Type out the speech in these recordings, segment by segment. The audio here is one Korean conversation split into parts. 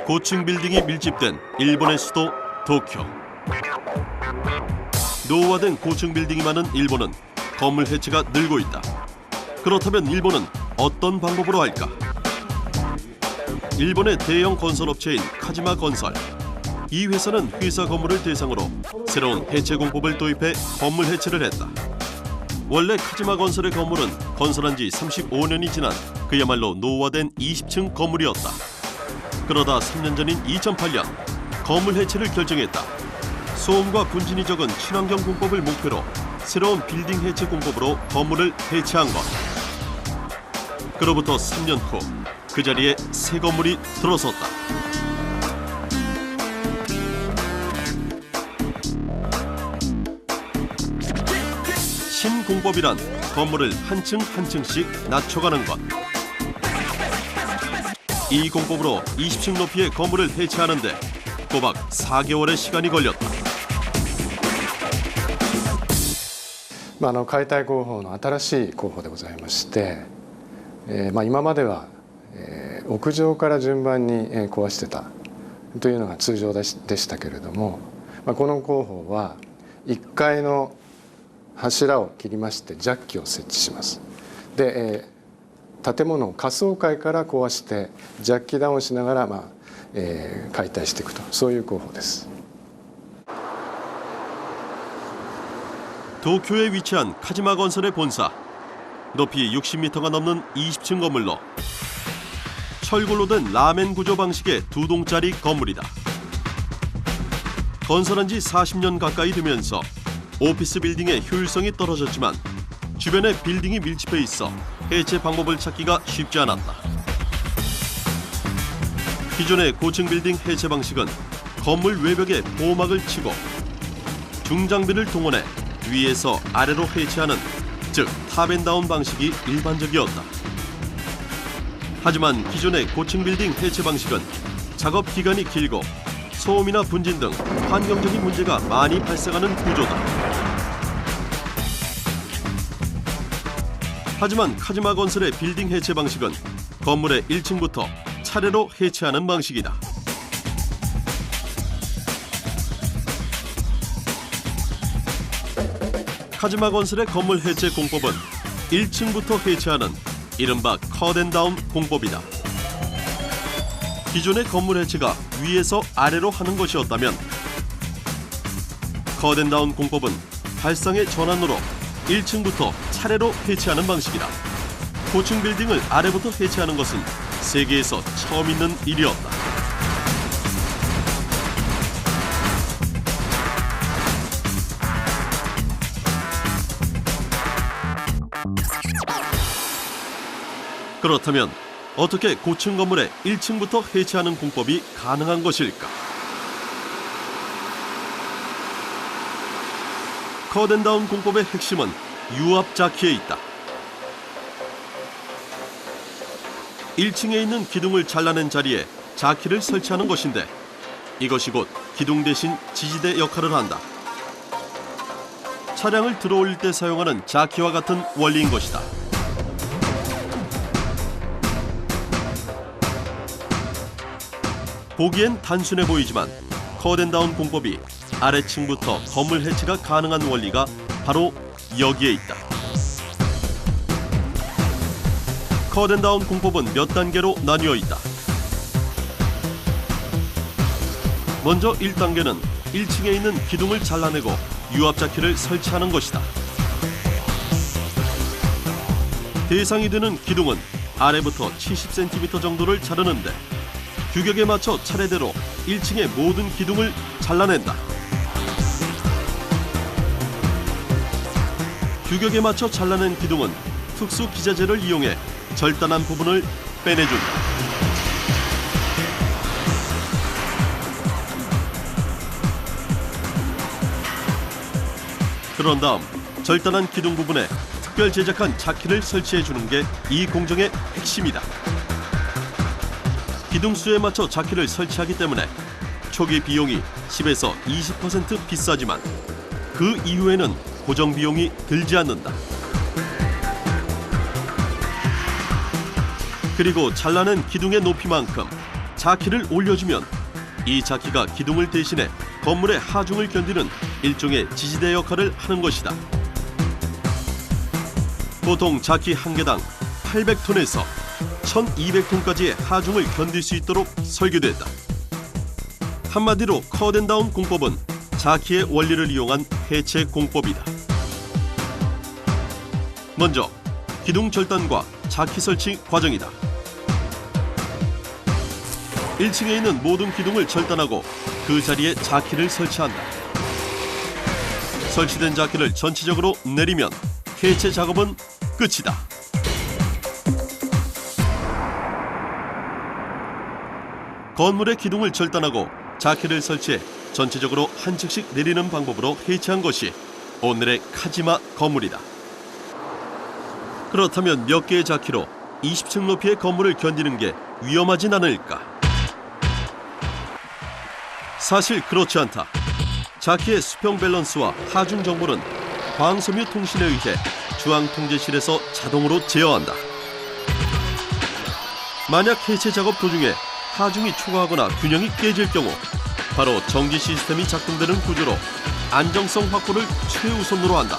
고층 빌딩이 밀집된 일본의 수도 도쿄. 노후화된 고층 빌딩이 많은 일본은 건물 해체가 늘고 있다. 그렇다면 일본은 어떤 방법으로 할까? 일본의 대형 건설업체인 카지마 건설. 이 회사는 회사 건물을 대상으로 새로운 해체 공법을 도입해 건물 해체를 했다. 원래 카지마 건설의 건물은 건설한 지 35년이 지난 그야말로 노후화된 20층 건물이었다. 그러다 3년 전인 2008년 건물 해체를 결정했다. 소음과 분진이 적은 친환경 공법을 목표로 새로운 빌딩 해체 공법으로 건물을 해체한 것. 그로부터 3년 후 그 자리에 새 건물이 들어섰다. 신공법이란 건물을 한 층 한 층씩 낮춰가는 것. 이 공법으로 20층 높이의 건물을 해체하는데 꼬박 4개월의 시간이 걸렸다. 解体工法の新しい工法でございまして、今までは、屋上から順番に壊してたというのが通常でしたけれども、この工法は1階の柱を切りましてジャッキを設置します。で、建物を下層階から壊してジャッキダウンしながら、解体していくと、そういう工法です。 도쿄에 위치한 카지마 건설의 본사. 높이 60m가 넘는 20층 건물로 철골로 된 라멘 구조 방식의 2동짜리 건물이다. 건설한 지 40년 가까이 되면서 오피스 빌딩의 효율성이 떨어졌지만 주변에 빌딩이 밀집해 있어 해체 방법을 찾기가 쉽지 않았다. 기존의 고층 빌딩 해체 방식은 건물 외벽에 보호막을 치고 중장비를 동원해 위에서 아래로 해체하는, 즉 탑앤다운 방식이 일반적이었다. 하지만 기존의 고층 빌딩 해체 방식은 작업 기간이 길고 소음이나 분진 등 환경적인 문제가 많이 발생하는 구조다. 하지만 카지마 건설의 빌딩 해체 방식은 건물의 1층부터 차례로 해체하는 방식이다. 카지마 건설의 건물 해체 공법은 1층부터 해체하는 이른바 컷앤다운 공법이다. 기존의 건물 해체가 위에서 아래로 하는 것이었다면 컷앤다운 공법은 발상의 전환으로 1층부터 차례로 해체하는 방식이다. 고층 빌딩을 아래부터 해체하는 것은 세계에서 처음 있는 일이었다. 그렇다면 어떻게 고층 건물의 1층부터 해체하는 공법이 가능한 것일까? 컷앤다운 공법의 핵심은 유압 자키에 있다. 1층에 있는 기둥을 잘라낸 자리에 자키를 설치하는 것인데 이것이 곧 기둥 대신 지지대 역할을 한다. 차량을 들어올릴 때 사용하는 자키와 같은 원리인 것이다. 보기엔 단순해 보이지만 컷앤다운 공법이 아래층부터 건물 해체가 가능한 원리가 바로 여기에 있다. 컷앤다운 공법은 몇 단계로 나뉘어 있다. 먼저 1단계는 1층에 있는 기둥을 잘라내고 유압자키를 설치하는 것이다. 대상이 되는 기둥은 아래부터 70cm 정도를 자르는데 규격에 맞춰 차례대로 1층의 모든 기둥을 잘라낸다. 규격에 맞춰 잘라낸 기둥은 특수 기자재를 이용해 절단한 부분을 빼내준다. 그런 다음 절단한 기둥 부분에 특별 제작한 자키를 설치해주는 게 이 공정의 핵심이다. 기둥수에 맞춰 자키를 설치하기 때문에 초기 비용이 10에서 20% 비싸지만 그 이후에는 고정 비용이 들지 않는다. 그리고 잘라낸 기둥의 높이만큼 자키를 올려주면 이 자키가 기둥을 대신해 건물의 하중을 견디는 일종의 지지대 역할을 하는 것이다. 보통 자키 한 개당 800톤에서 1200톤까지의 하중을 견딜 수 있도록 설계됐다. 한마디로 컷앤다운 공법은 자키의 원리를 이용한 해체 공법이다. 먼저 기둥 절단과 자키 설치 과정이다. 1층에 있는 모든 기둥을 절단하고 그 자리에 자키를 설치한다. 설치된 자키를 전체적으로 내리면 해체 작업은 끝이다. 건물의 기둥을 절단하고 자키를 설치해 전체적으로 한 층씩 내리는 방법으로 해체한 것이 오늘의 카지마 건물이다. 그렇다면 몇 개의 자키로 20층 높이의 건물을 견디는 게 위험하진 않을까? 사실 그렇지 않다. 자키의 수평 밸런스와 하중 정보는 광섬유 통신에 의해 중앙통제실에서 자동으로 제어한다. 만약 해체 작업 도중에 하중이 초과하거나 균형이 깨질 경우 바로 전기 시스템이 작동되는 구조로 안정성 확보를 최우선으로 한다.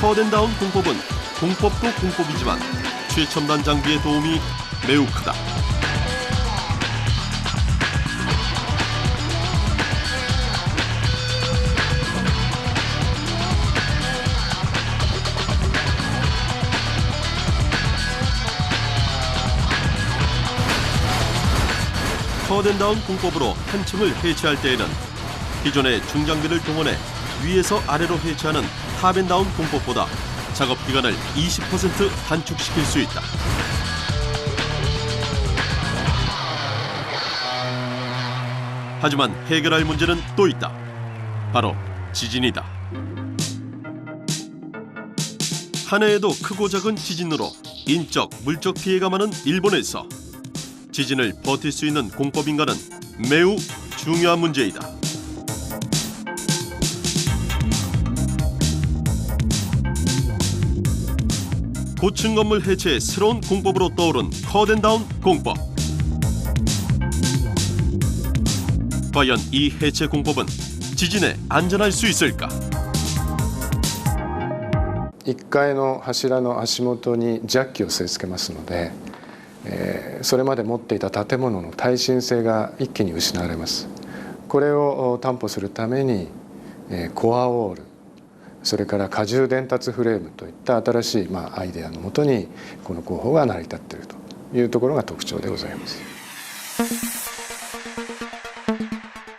컷앤다운 공법은 공법도 공법이지만 최첨단 장비의 도움이 매우 크다. 컷앤다운 공법으로 한 층을 해체할 때에는 기존의 중장비를 동원해 위에서 아래로 해체하는 탑앤다운 공법보다 작업 기간을 20% 단축시킬 수 있다. 하지만 해결할 문제는 또 있다. 바로 지진이다. 한 해에도 크고 작은 지진으로 인적, 물적 피해가 많은 일본에서 지진을 버틸 수 있는 공법인가는 매우 중요한 문제이다. 고층 건물 해체의 새로운 공법으로 떠오른 컷앤다운 공법. 과연 이 해체 공법은 지진에 안전할 수 있을까? 1階の柱の足元にジャッキを据え付けますので、それまで持っていた建物の耐震性が一気に失われます。これを担保するためにコアウォール、それから荷重伝達フレームといった新しいアイデアのもとにこの工法が成り立っているというところが特徴でございます。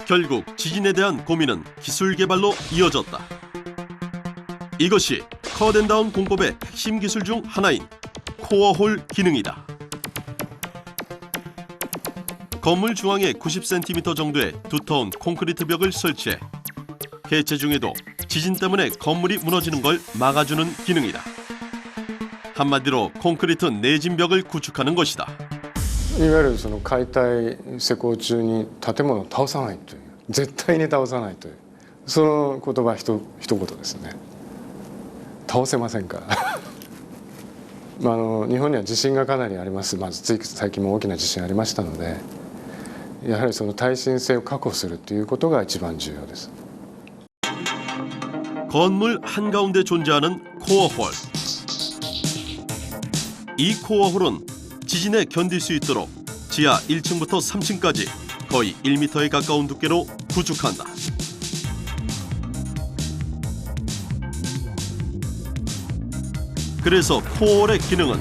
결국 지진에 대한 고민은 기술 개발로 이어졌다. 이것이 컷앤다운 공법의 핵심 기술 중 하나인 코어홀 기능이다. 건물 중앙에 90cm 정도의 두터운 콘크리트 벽을 설치해 해체 중에도 지진 때문에 건물이 무너지는 걸 막아주는 기능이다. 한마디로 콘크리트 내진 벽을 구축하는 것이다. いわゆるその解体施工中に建物を倒さないという、絶対に倒さないという、その言葉一言ですね。倒せませんから。日本には地震がかなりあります。つい最近も大きな地震ありましたので、やはりその耐震性を確保するということが一番重要です。 건물 한가운데 존재하는 코어홀. 이 코어홀은 지진에 견딜 수 있도록 지하 1층부터 3층까지 거의 1m에 가까운 두께로 구축한다. 그래서 코어홀의 기능은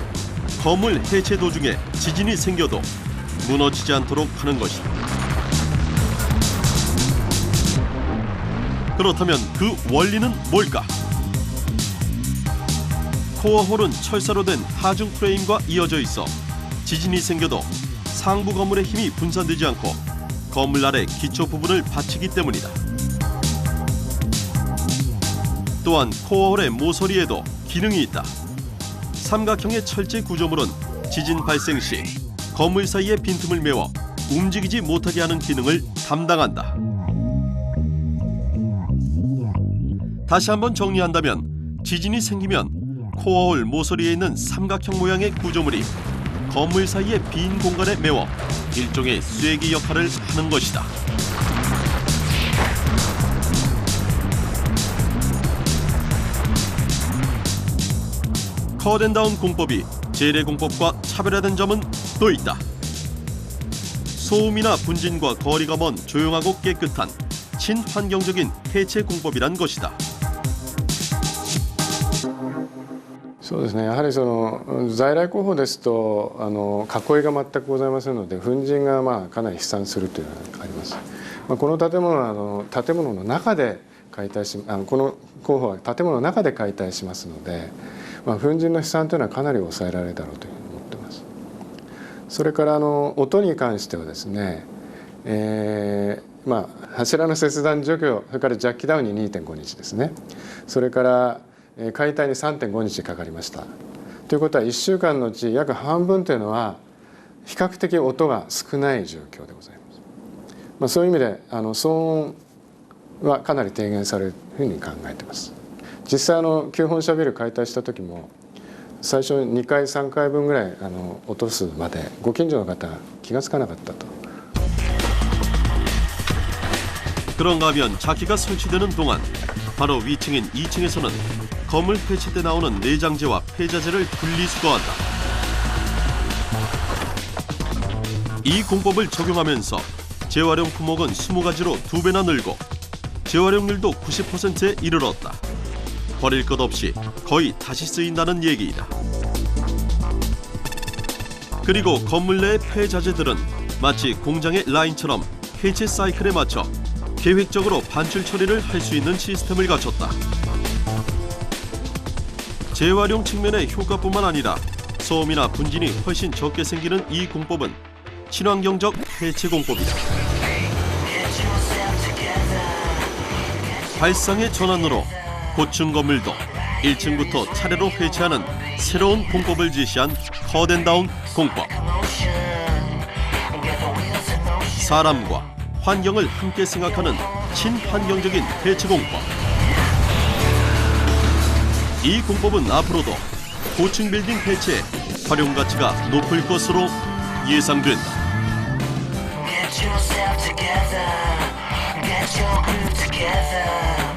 건물 해체 도중에 지진이 생겨도 무너지지 않도록 하는 것이다. 그렇다면 그 원리는 뭘까? 코어홀은 철사로 된 하중 프레임과 이어져 있어 지진이 생겨도 상부 건물의 힘이 분산되지 않고 건물 아래 기초 부분을 받치기 때문이다. 또한 코어홀의 모서리에도 기능이 있다. 삼각형의 철제 구조물은 지진 발생 시 건물 사이의 빈틈을 메워 움직이지 못하게 하는 기능을 담당한다. 다시 한번 정리한다면 지진이 생기면 코어홀 모서리에 있는 삼각형 모양의 구조물이 건물 사이의 빈 공간에 메워 일종의 쐐기 역할을 하는 것이다. 컷앤다운 공법이 재래 공법과 차별화된 점은 또 있다. 소음이나 분진과 거리가 먼 조용하고 깨끗한 친환경적인 해체 공법이란 것이다. そうですね、やはりその在来工法ですと囲いが全くございませんので粉塵がかなり飛散するというのがあります。この建物は建物の中で解体しこの工法は建物の中で解体しますので、粉塵の飛散というのはかなり抑えられるだろうというふうに思っています。それから音に関してはですね、柱の切断除去、それからジャッキダウンに 2.5 日ですね、それから解体に 3.5 日かかりました。ということは1週間のうち約半分というのは比較的音が少ない状況でございます。そういう意味で騒音はかなり低減されるというふうに考えています。実際旧本社ビル解体した時も最初2回3回分ぐらい落とすまでご近所の方が気がつかなかったと。 그런가 하면 자키가 설치되는 동안 바로 위층인 2층에서는 건물 폐쇄 때 나오는 내장재와 폐자재를 분리수거한다. 이 공법을 적용하면서 재활용 품목은 20가지로 2배나 늘고 재활용률도 90%에 이르렀다. 버릴 것 없이 거의 다시 쓰인다는 얘기이다. 그리고 건물 내의 폐자재들은 마치 공장의 라인처럼 해체 사이클에 맞춰 계획적으로 반출 처리를 할 수 있는 시스템을 갖췄다. 재활용 측면의 효과뿐만 아니라 소음이나 분진이 훨씬 적게 생기는 이 공법은 친환경적 해체 공법이다. 발상의 전환으로 고층 건물도 1층부터 차례로 해체하는 새로운 공법을 제시한 컷앤다운 공법. 사람과 환경을 함께 생각하는 친환경적인 해체 공법. 이 공법은 앞으로도 고층 빌딩 해체에 활용 가치가 높을 것으로 예상된다. Get yourself together. Get your groove together.